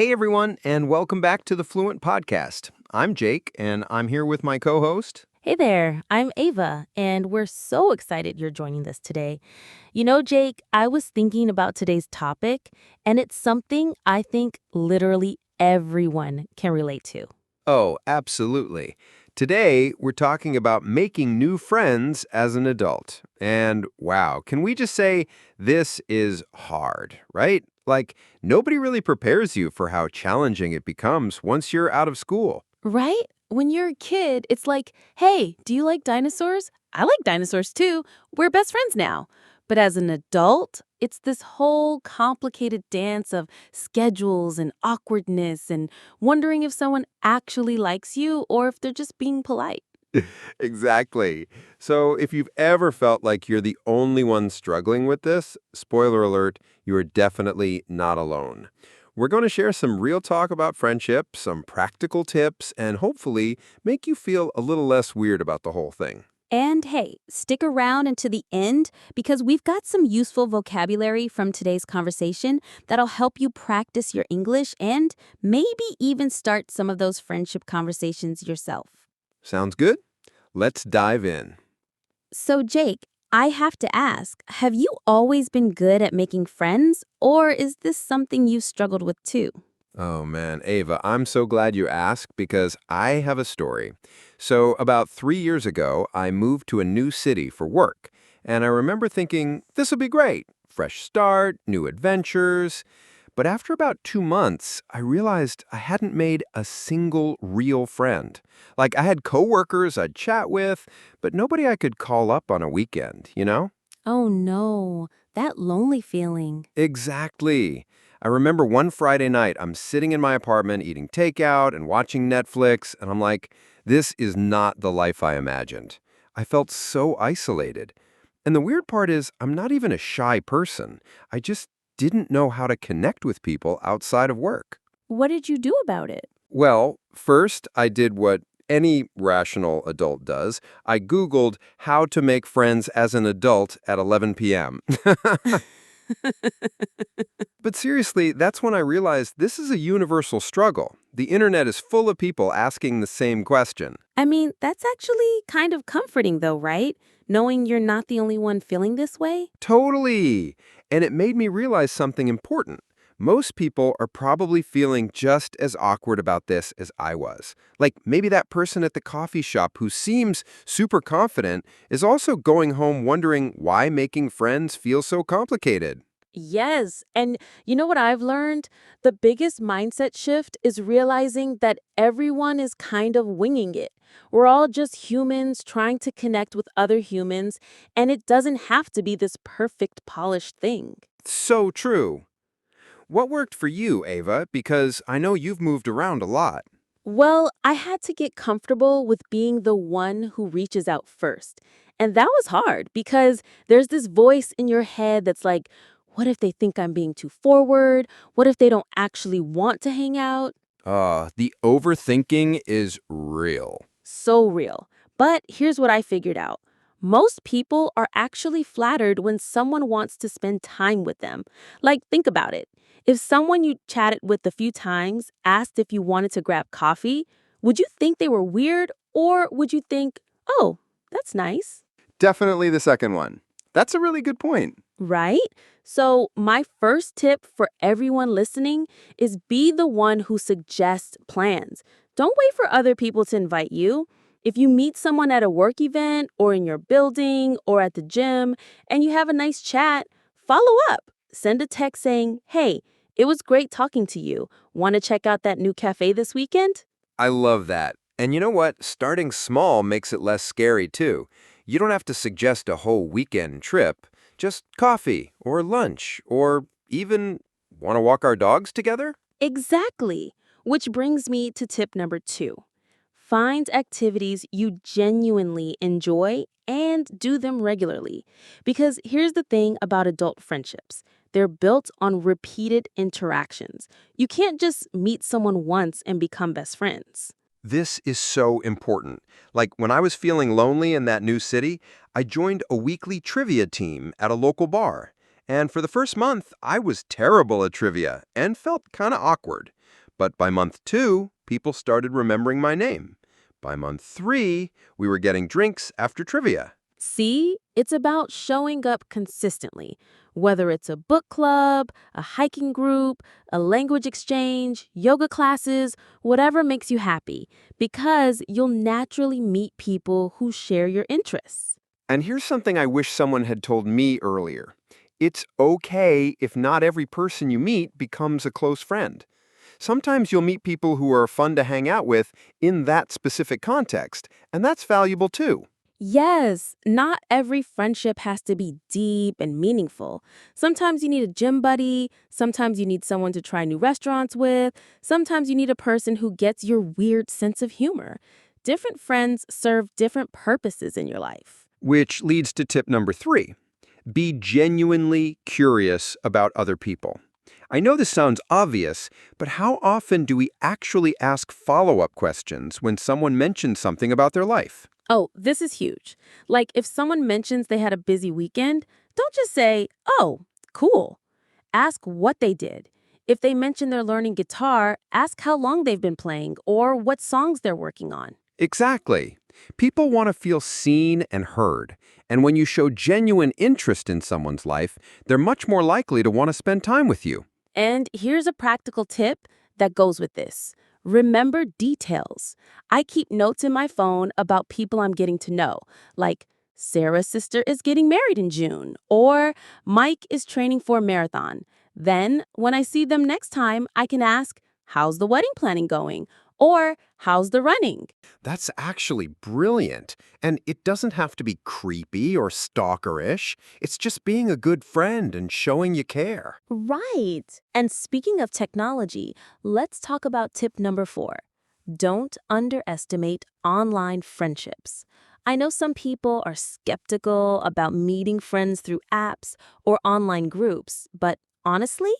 Hey everyone, and welcome back to the Fluent podcast. I'm Jake, and I'm here with my co-host. Hey there, I'm Ava, and we're so excited you're joining us today. You know, Jake, I was thinking about today's topic, and it's something I think literally everyone can relate to. Oh, absolutely. Today, we're talking about making new friends as an adult. And wow, can we just say this is hard, right? Like, nobody really prepares you for how challenging it becomes once you're out of school. Right? When you're a kid, it's like, hey, do you like dinosaurs? I like dinosaurs too. We're best friends now. But as an adult, it's this whole complicated dance of schedules and awkwardness and wondering if someone actually likes you or if they're just being polite. Exactly. So if you've ever felt like you're the only one struggling with this, spoiler alert, you are definitely not alone. We're going to share some real talk about friendship, some practical tips, and hopefully make you feel a little less weird about the whole thing. And hey, stick around until the end because we've got some useful vocabulary from today's conversation that'll help you practice your English and maybe even start some of those friendship conversations yourself. Sounds good? Let's dive in. So, Jake, I have to ask, have you always been good at making friends, or is this something you've struggled with too? Oh man, Ava, I'm so glad you asked because I have a story. So, about 3 years ago, I moved to a new city for work, and I remember thinking, this will be great. Fresh start, new adventures. But after about 2 months, I realized I hadn't made a single real friend. Like, I had coworkers I'd chat with, but nobody I could call up on a weekend, you know? Oh no, that lonely feeling. Exactly. I remember one Friday night, I'm sitting in my apartment eating takeout and watching Netflix, and I'm like, this is not the life I imagined. I felt so isolated. And the weird part is, I'm not even a shy person. I just didn't know how to connect with people outside of work. What did you do about it? Well, first, I did what any rational adult does. I Googled how to make friends as an adult at 11 p.m. But seriously, that's when I realized this is a universal struggle. The internet is full of people asking the same question. I mean, that's actually kind of comforting though, right? Knowing you're not the only one feeling this way? Totally! And it made me realize something important. Most people are probably feeling just as awkward about this as I was. Like maybe that person at the coffee shop who seems super confident is also going home wondering why making friends feels so complicated. Yes. And you know what I've learned? The biggest mindset shift is realizing that everyone is kind of winging it. We're all just humans trying to connect with other humans, and it doesn't have to be this perfect, polished thing. So true. What worked for you, Ava? Because I know you've moved around a lot. Well, I had to get comfortable with being the one who reaches out first. And that was hard because there's this voice in your head that's like, what if they think I'm being too forward? What if they don't actually want to hang out? The overthinking is real. So real. But here's what I figured out. Most people are actually flattered when someone wants to spend time with them. Like, think about it. If someone you chatted with a few times asked if you wanted to grab coffee, would you think they were weird or would you think, oh, that's nice? Definitely the second one. That's a really good point. Right? So, my first tip for everyone listening is be the one who suggests plans. Don't wait for other people to invite you. If you meet someone at a work event or in your building or at the gym and you have a nice chat, follow up. Send a text saying, hey, it was great talking to you. Want to check out that new cafe this weekend? I love that. And you know what? Starting small makes it less scary, too. You don't have to suggest a whole weekend trip. Just coffee or lunch or even want to walk our dogs together? Exactly. Which brings me to tip number 2. Find activities you genuinely enjoy and do them regularly. Because here's the thing about adult friendships, they're built on repeated interactions. You can't just meet someone once and become best friends. This is so important. Like when I was feeling lonely in that new city, I joined a weekly trivia team at a local bar. And for the first month, I was terrible at trivia and felt kind of awkward. But by month 2, people started remembering my name. By month 3, we were getting drinks after trivia. See, it's about showing up consistently, whether it's a book club, a hiking group, a language exchange, yoga classes, whatever makes you happy, because you'll naturally meet people who share your interests. And here's something I wish someone had told me earlier. It's okay if not every person you meet becomes a close friend. Sometimes you'll meet people who are fun to hang out with in that specific context, and that's valuable too. Yes, not every friendship has to be deep and meaningful. Sometimes you need a gym buddy, sometimes you need someone to try new restaurants with, sometimes you need a person who gets your weird sense of humor. Different friends serve different purposes in your life. Which leads to tip number 3. Be genuinely curious about other people. I know this sounds obvious, but how often do we actually ask follow-up questions when someone mentions something about their life? Oh, this is huge. Like if someone mentions they had a busy weekend, don't just say, "Oh, cool." Ask what they did. If they mention they're learning guitar, ask how long they've been playing or what songs they're working on. Exactly. People want to feel seen and heard, and when you show genuine interest in someone's life, they're much more likely to want to spend time with you. And here's a practical tip that goes with this. Remember details. I keep notes in my phone about people I'm getting to know, like Sarah's sister is getting married in June, or Mike is training for a marathon. Then, when I see them next time, I can ask, "How's the wedding planning going?" Or, "How's the running?" That's actually brilliant. And it doesn't have to be creepy or stalkerish. It's just being a good friend and showing you care. Right. And speaking of technology, let's talk about tip number 4. Don't underestimate online friendships. I know some people are skeptical about meeting friends through apps or online groups, but honestly,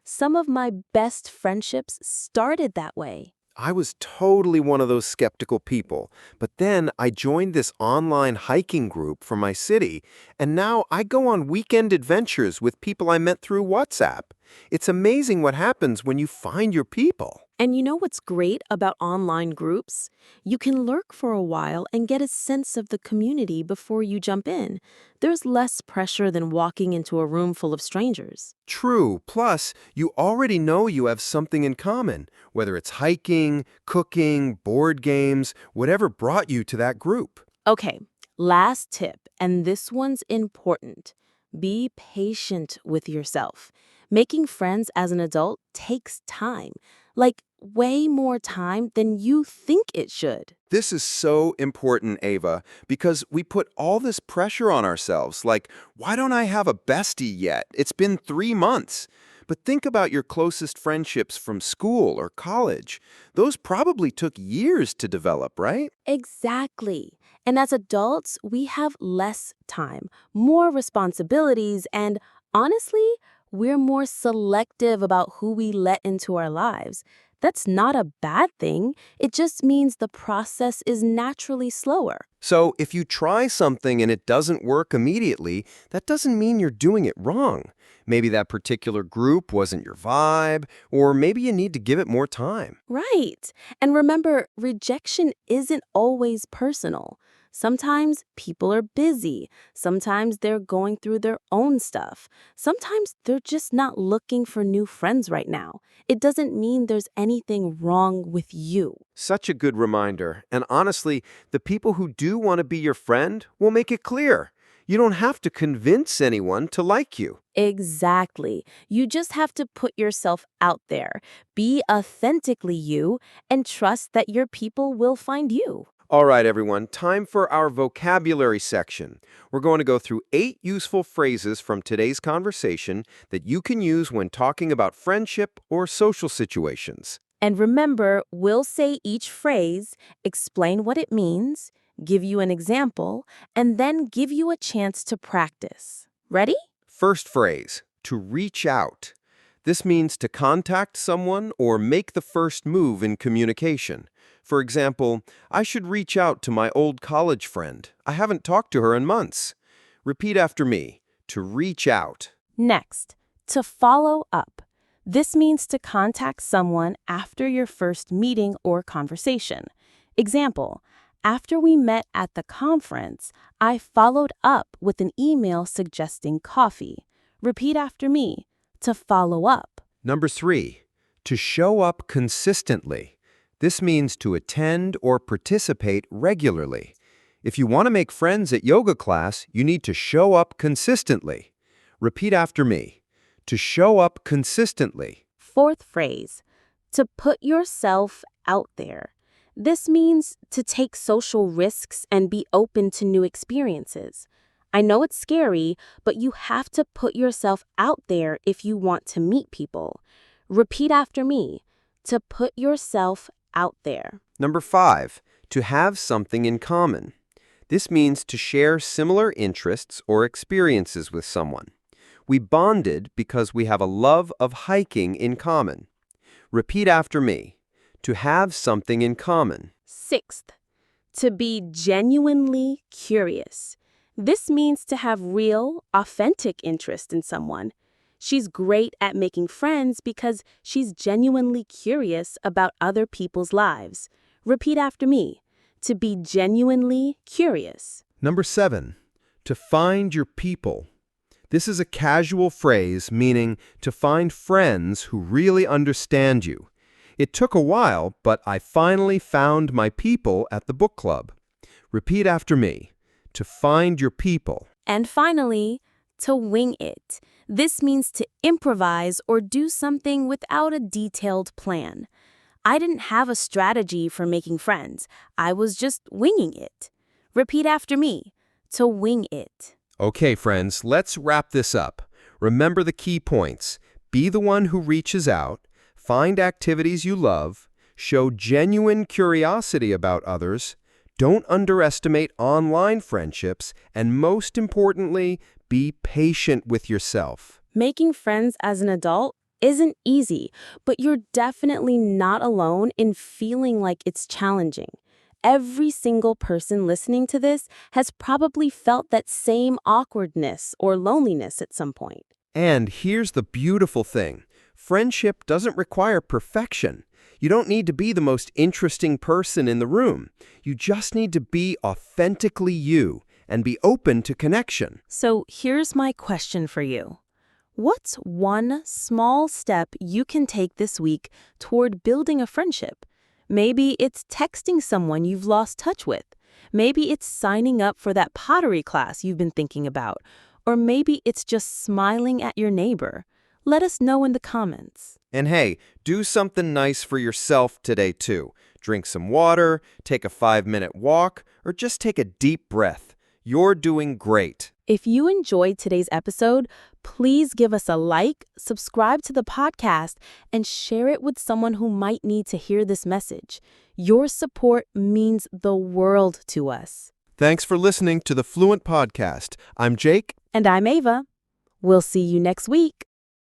some of my best friendships started that way. I was totally one of those skeptical people, but then I joined this online hiking group for my city, and now I go on weekend adventures with people I met through WhatsApp. It's amazing what happens when you find your people. And you know what's great about online groups? You can lurk for a while and get a sense of the community before you jump in. There's less pressure than walking into a room full of strangers. True, plus, you already know you have something in common, whether it's hiking, cooking, board games, whatever brought you to that group. Okay, last tip, and this one's important. Be patient with yourself. Making friends as an adult takes time, like way more time than you think it should. This is so important, Ava, because we put all this pressure on ourselves, like, why don't I have a bestie yet? It's been 3 months. But think about your closest friendships from school or college. Those probably took years to develop, right? Exactly. And as adults, we have less time, more responsibilities, and honestly, we're more selective about who we let into our lives. That's not a bad thing. It just means the process is naturally slower. So if you try something and it doesn't work immediately, that doesn't mean you're doing it wrong. Maybe that particular group wasn't your vibe, or maybe you need to give it more time. Right. And remember, rejection isn't always personal. Sometimes people are busy. Sometimes they're going through their own stuff. Sometimes they're just not looking for new friends right now. It doesn't mean there's anything wrong with you. Such a good reminder. And honestly, the people who do want to be your friend will make it clear. You don't have to convince anyone to like you. Exactly. You just have to put yourself out there, be authentically you, and trust that your people will find you. All right, everyone, time for our vocabulary section. We're going to go through 8 useful phrases from today's conversation that you can use when talking about friendship or social situations. And remember, we'll say each phrase, explain what it means, give you an example, and then give you a chance to practice. Ready? First phrase, to reach out. This means to contact someone or make the first move in communication. For example, I should reach out to my old college friend. I haven't talked to her in months. Repeat after me. To reach out. Next, to follow up. This means to contact someone after your first meeting or conversation. Example, after we met at the conference, I followed up with an email suggesting coffee. Repeat after me, to follow up. Number 3, to show up consistently. This means to attend or participate regularly. If you want to make friends at yoga class, you need to show up consistently. Repeat after me. To show up consistently. Fourth phrase, to put yourself out there. This means to take social risks and be open to new experiences. I know it's scary, but you have to put yourself out there if you want to meet people. Repeat after me, to put yourself out there. Number 5, to have something in common. This means to share similar interests or experiences with someone. We bonded because we have a love of hiking in common. Repeat after me. To have something in common. Sixth, to be genuinely curious. This means to have real, authentic interest in someone. She's great at making friends because she's genuinely curious about other people's lives. Repeat after me. To be genuinely curious. Number 7, to find your people. This is a casual phrase meaning to find friends who really understand you. It took a while, but I finally found my people at the book club. Repeat after me. To find your people. And finally, to wing it. This means to improvise or do something without a detailed plan. I didn't have a strategy for making friends. I was just winging it. Repeat after me. To wing it. Okay, friends, let's wrap this up. Remember the key points. Be the one who reaches out. Find activities you love. Show genuine curiosity about others. Don't underestimate online friendships. And most importantly, be patient with yourself. Making friends as an adult isn't easy, but you're definitely not alone in feeling like it's challenging. Every single person listening to this has probably felt that same awkwardness or loneliness at some point. And here's the beautiful thing. Friendship doesn't require perfection. You don't need to be the most interesting person in the room. You just need to be authentically you and be open to connection. So here's my question for you. What's one small step you can take this week toward building a friendship? Maybe it's texting someone you've lost touch with. Maybe it's signing up for that pottery class you've been thinking about. Or maybe it's just smiling at your neighbor. Let us know in the comments. And hey, do something nice for yourself today too. Drink some water, take a 5-minute walk, or just take a deep breath. You're doing great. If you enjoyed today's episode, please give us a like, subscribe to the podcast, and share it with someone who might need to hear this message. Your support means the world to us. Thanks for listening to the Fluent Podcast. I'm Jake. And I'm Ava. We'll see you next week.